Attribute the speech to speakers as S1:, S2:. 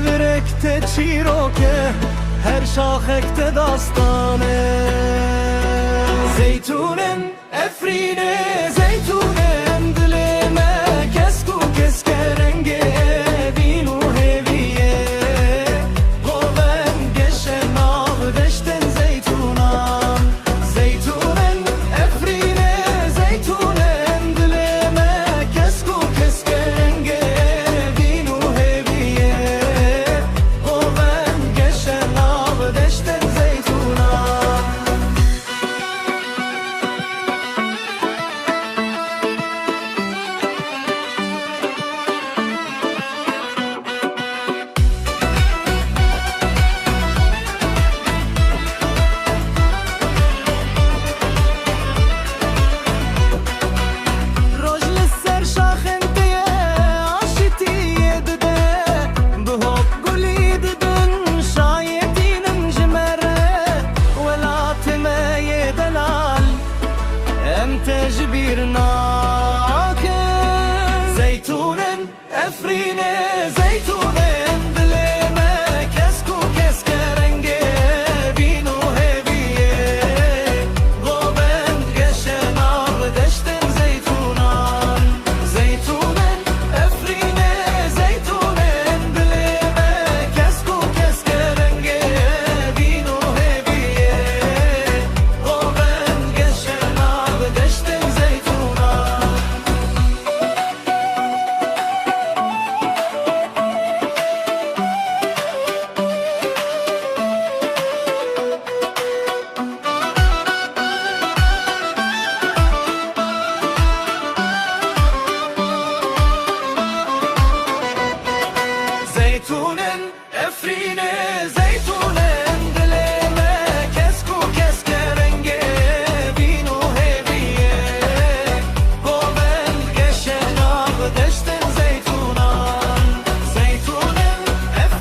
S1: ورکت چیروکه هر شاخکت داستانه زیتونن افرینه زیتونن دلمه کسکو کسک رنگه وینو هویه قوم گشن آب دشتن زیتونان زیتونن افرینه زیتونن دلمه کسکو کسک رنگه وینو هویه قوم گشن آب دشتن زیتونان تجبير ناكن زيتونن افرينه زيتونن دلمه كسكو كسك رنگه بينو هبيه غوبن قشن آب دشتن زيتونان زيتونن افرينه زيتونن دلمه كسكو كسك رنگه بينو هبيه غوبن قشن آب دشتن زيتونن افرينه